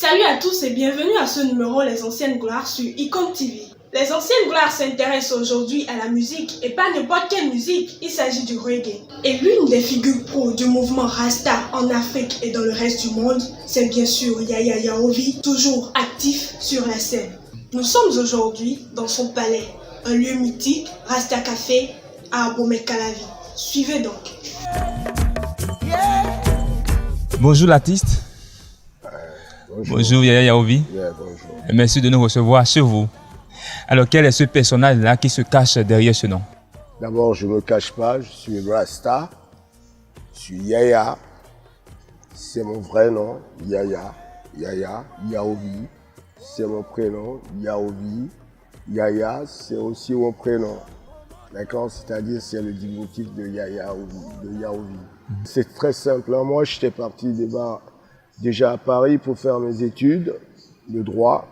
Salut à tous et bienvenue à ce numéro Les Anciennes Gloires sur Icon TV. Les Anciennes Gloires s'intéressent aujourd'hui à la musique et pas n'importe quelle musique, il s'agit du reggae. Et l'une des figures pro du mouvement Rasta en Afrique et dans le reste du monde, c'est bien sûr Yaya Yaovi, toujours actif sur la scène. Nous sommes aujourd'hui dans son palais, un lieu mythique, Rasta Café, à Abomey-Calavi. Suivez donc. Bonjour l'artiste. Bonjour Yaya Yaovi. Bonjour. Merci de nous recevoir chez vous. Alors quel est ce personnage-là qui se cache derrière ce nom? D'abord, je ne me cache pas, je suis Rasta, je suis Yaya, c'est mon vrai nom, Yaya Yaovi, c'est mon prénom, Yaovi, Yaya, c'est aussi mon prénom, d'accord, c'est-à-dire c'est le diminutif de Yaovi. C'est très simple, moi j'étais parti déjà à Paris pour faire mes études de droit.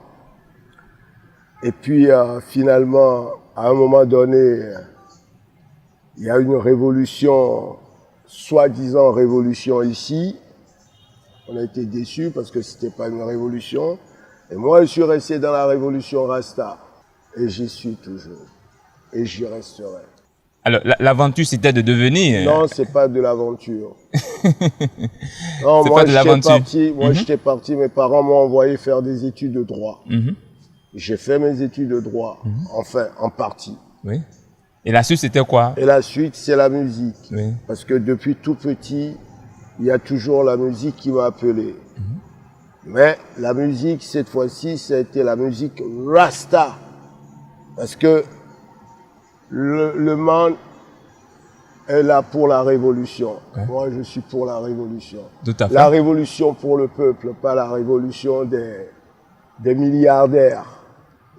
Et puis finalement, à un moment donné, il y a une révolution, soi-disant révolution ici. On a été déçus parce que c'était pas une révolution. Et moi, je suis resté dans la révolution Rasta. Et j'y suis toujours. Et j'y resterai. Alors, l'aventure, c'était de devenir... Non, c'est pas de l'aventure. Non, moi, j'étais parti, mes parents m'ont envoyé faire des études de droit. J'ai fait mes études de droit, enfin, en partie. Oui. Et la suite, c'était quoi? Et la suite, c'est la musique. Oui. Parce que depuis tout petit, il y a toujours la musique qui m'a appelé. Mais la musique, cette fois-ci, ça a été la musique Rasta. Parce que le monde est là pour la révolution. Ouais. Moi, je suis pour la révolution. Tout à fait. La révolution pour le peuple, pas la révolution des milliardaires.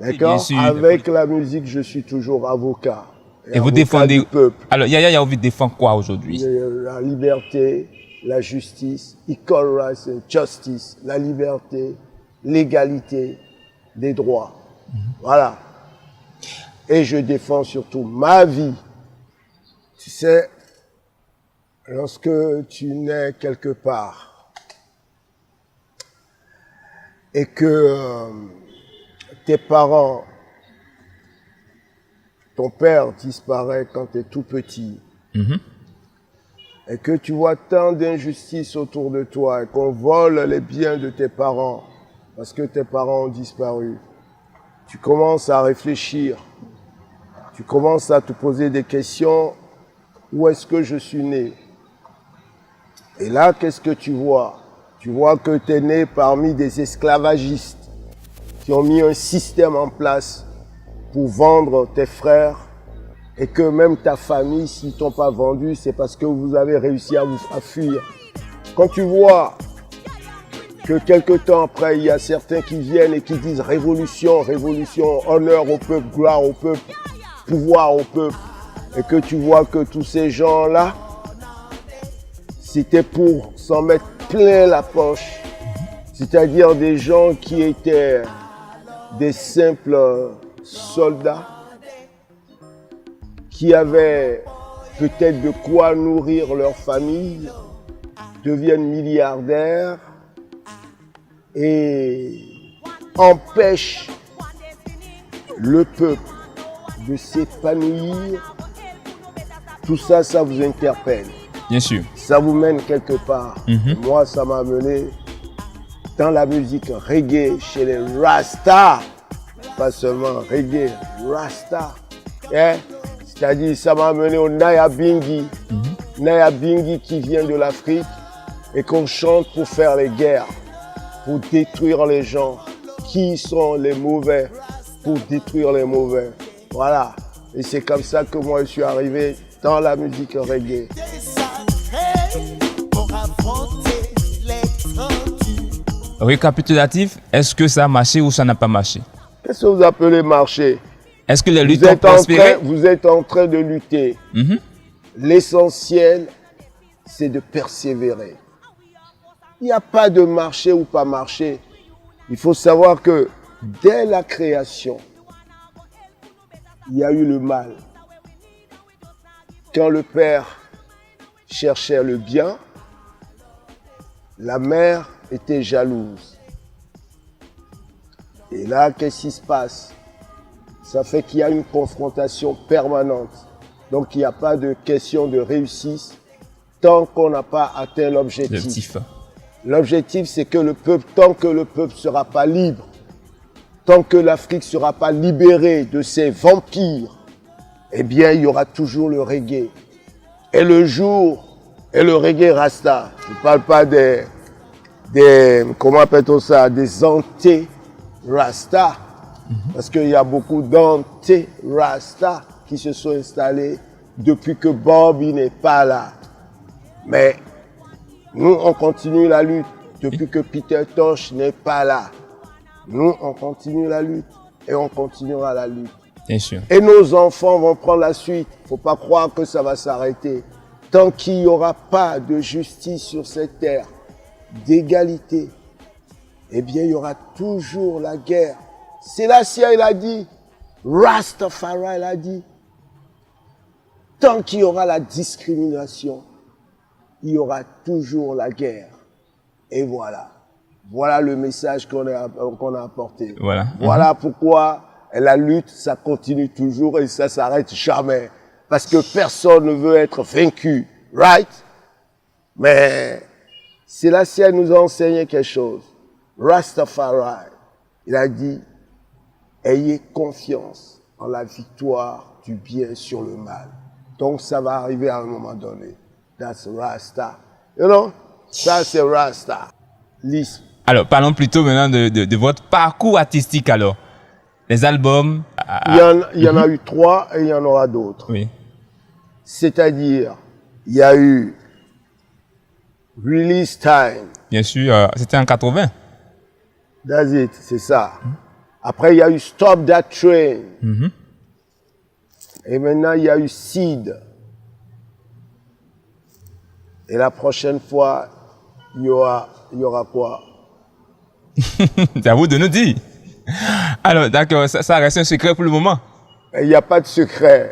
D'accord? Avec la musique, je suis toujours avocat. Et vous défendez... Alors, Yaya Yaovi défend quoi aujourd'hui? La liberté, la justice, equal rights and justice, la liberté, l'égalité des droits. Voilà. Et je défends surtout ma vie. Tu sais, lorsque tu nais quelque part et que tes parents, ton père disparaît quand tu es tout petit, et que tu vois tant d'injustices autour de toi et qu'on vole les biens de tes parents parce que tes parents ont disparu, tu commences à réfléchir, tu commences à te poser des questions. Où est-ce que je suis né? Et là, qu'est-ce que tu vois? Tu vois que tu es né parmi des esclavagistes qui ont mis un système en place pour vendre tes frères et que même ta famille, s'ils ne t'ont pas vendu, c'est parce que vous avez réussi à fuir. Quand tu vois que quelque temps après, il y a certains qui viennent et qui disent révolution, révolution, honneur au peuple, gloire au peuple, pouvoir au peuple, et que tu vois que tous ces gens-là, c'était pour s'en mettre plein la poche. C'est-à-dire des gens qui étaient des simples soldats, qui avaient peut-être de quoi nourrir leur famille, deviennent milliardaires et empêchent le peuple de s'épanouir. Tout ça, ça vous interpelle. Bien sûr. Ça vous mène quelque part. Moi, ça m'a mené dans la musique reggae chez les Rasta. Pas seulement reggae, Rasta. C'est-à-dire, ça m'a mené au Naya Bingi. Naya Bingi qui vient de l'Afrique et qu'on chante pour faire les guerres, pour détruire les gens. Qui sont les mauvais pour détruire les mauvais. Voilà. Et c'est comme ça que moi, je suis arrivé dans la musique reggae. Récapitulatif, est-ce que ça a marché ou ça n'a pas marché? Qu'est-ce que vous appelez marcher? Est-ce que les luttes ont prospéré? Vous êtes en train de lutter. L'essentiel, c'est de persévérer. Il n'y a pas de marché ou pas marché. Il faut savoir que dès la création, il y a eu le mal. Quand le père cherchait le bien, la mère était jalouse. Et là, qu'est-ce qui se passe? Ça fait qu'il y a une confrontation permanente. Donc, il n'y a pas de question de réussite tant qu'on n'a pas atteint l'objectif. L'objectif, c'est que le peuple, tant que le peuple ne sera pas libre, tant que l'Afrique ne sera pas libérée de ses vampires, eh bien, il y aura toujours le reggae. Et le reggae rasta, je ne parle pas comment appelle-t-on ça, des anté-rasta, parce qu'il y a beaucoup d'anté-rasta qui se sont installés depuis que Bob n'est pas là. Mais nous, on continue la lutte depuis que Peter Tosh n'est pas là. Nous, on continue la lutte et on continuera la lutte. Bien sûr. Et nos enfants vont prendre la suite. Il ne faut pas croire que ça va s'arrêter. Tant qu'il n'y aura pas de justice sur cette terre, d'égalité, eh bien, il y aura toujours la guerre. Sélassie, il a dit, Rastafari, il a dit, tant qu'il y aura la discrimination, il y aura toujours la guerre. Et voilà. Voilà le message qu'on a apporté. Voilà pourquoi la lutte, ça continue toujours et ça s'arrête jamais. Parce que personne ne veut être vaincu. Right? Mais Sélassie nous a enseigné quelque chose. Rastafari, il a dit, ayez confiance en la victoire du bien sur le mal. Donc ça va arriver à un moment donné. That's Rasta. You know? Ça c'est Rasta. Listen. Alors, parlons plutôt maintenant de votre parcours artistique alors. Les albums. Il y en a eu 3 et il y en aura d'autres. Oui. C'est-à-dire, il y a eu Release Time. Bien sûr, c'était en 80. That's it, c'est ça. Après, il y a eu Stop That Train. Et maintenant, il y a eu Seed. Et la prochaine fois, il y aura quoi? C'est à vous de nous dire. Alors, d'accord, ça reste un secret pour le moment. Il n'y a pas de secret.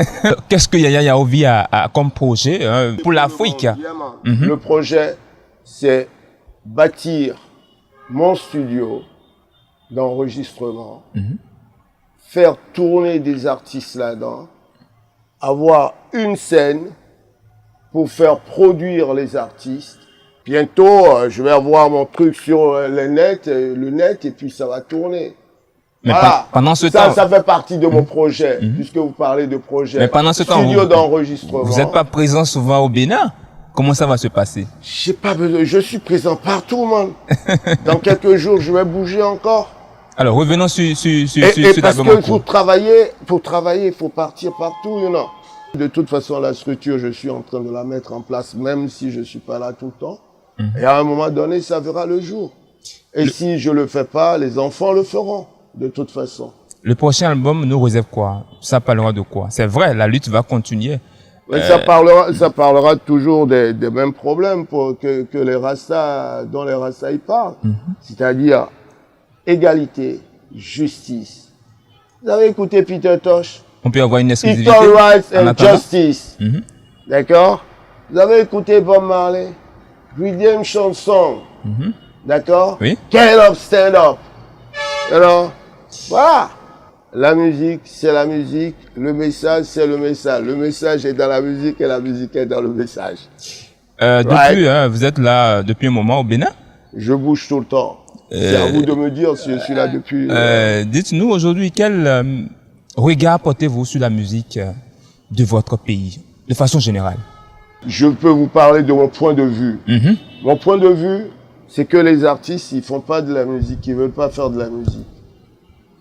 Qu'est-ce que Yaya Yaovi a comme projet pour l'Afrique? Le projet, c'est bâtir mon studio d'enregistrement, faire tourner des artistes là-dedans, avoir une scène pour faire produire les artistes. Bientôt, je vais avoir mon truc sur le net et puis ça va tourner. Mais voilà. Pendant ce temps, ça fait partie de mon projet, puisque vous parlez de projet. Mais pendant ce temps, studio d'enregistrement. Vous n'êtes pas présent souvent au Bénin? Comment ça va se passer? J'ai pas besoin, je suis présent partout, man. Dans quelques jours, je vais bouger encore. Alors, revenons sur parce que pour travailler, il faut partir partout, you know. De toute façon, la structure, je suis en train de la mettre en place, même si je suis pas là tout le temps. Et à un moment donné, ça verra le jour. Et si je le fais pas, les enfants le feront, de toute façon. Le prochain album nous réserve quoi? Ça parlera de quoi? C'est vrai, la lutte va continuer. Mais ça parlera toujours des mêmes problèmes que les Rastas, dont les Rastas y parlent. C'est-à-dire égalité, justice. Vous avez écouté Peter Tosh? On peut avoir une exclusivité. Equal rights and justice. D'accord? Vous avez écouté Bob Marley? Redemption Song. D'accord? Oui. Get up, stand up. You know? Voilà. La musique, c'est la musique. Le message, c'est le message. Le message est dans la musique et la musique est dans le message. Depuis, vous êtes là depuis un moment au Bénin? Je bouge tout le temps. C'est à vous de me dire si je suis là depuis... Dites-nous aujourd'hui, quel regard portez-vous sur la musique de votre pays, de façon générale? Je peux vous parler de mon point de vue. Mon point de vue, c'est que les artistes, ils font pas de la musique, ils veulent pas faire de la musique.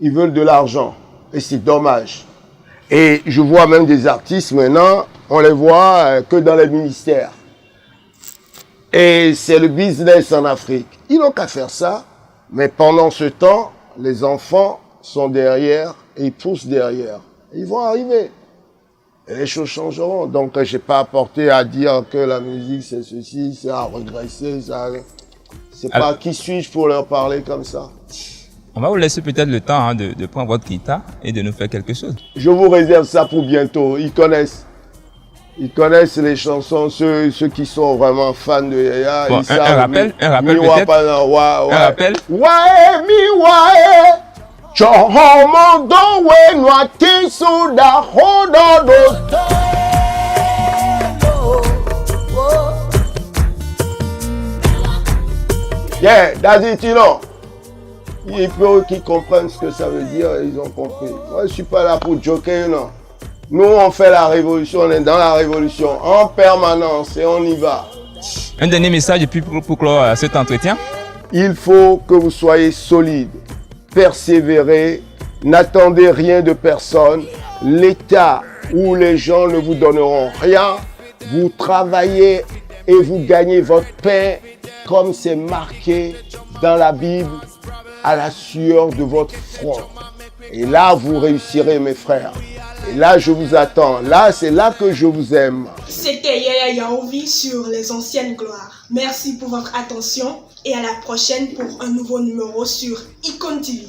Ils veulent de l'argent. Et c'est dommage. Et je vois même des artistes maintenant, on les voit que dans les ministères. Et c'est le business en Afrique. Ils n'ont qu'à faire ça. Mais pendant ce temps, les enfants sont derrière et ils poussent derrière. Ils vont arriver. Et les choses changeront. Donc, j'ai pas apporté à dire que la musique, c'est ceci, c'est à regresser, ça... C'est pas qui suis-je pour leur parler comme ça. On va vous laisser peut-être le temps de prendre votre guitare et de nous faire quelque chose. Je vous réserve ça pour bientôt. Ils connaissent les chansons, ceux qui sont vraiment fans de Yaya. Bon, un rappel peut-être. Un rappel. Chohomondo we nwati suda hododo. Yeah, that's it, you know. Il faut qu'ils comprennent ce que ça veut dire, ils ont compris. Moi, je suis pas là pour joker, non. Nous, on fait la révolution, on est dans la révolution en permanence et on y va. Un dernier message et puis pour clore cet entretien. Il faut que vous soyez solide, persévérez, n'attendez rien de personne. L'État ou les gens ne vous donneront rien. Vous travaillez et vous gagnez votre pain comme c'est marqué dans la Bible, à la sueur de votre front. Et là, vous réussirez, mes frères. Et là, je vous attends. Là, c'est là que je vous aime. C'était Yaya Yaovi sur les anciennes gloires. Merci pour votre attention et à la prochaine pour un nouveau numéro sur Icon TV.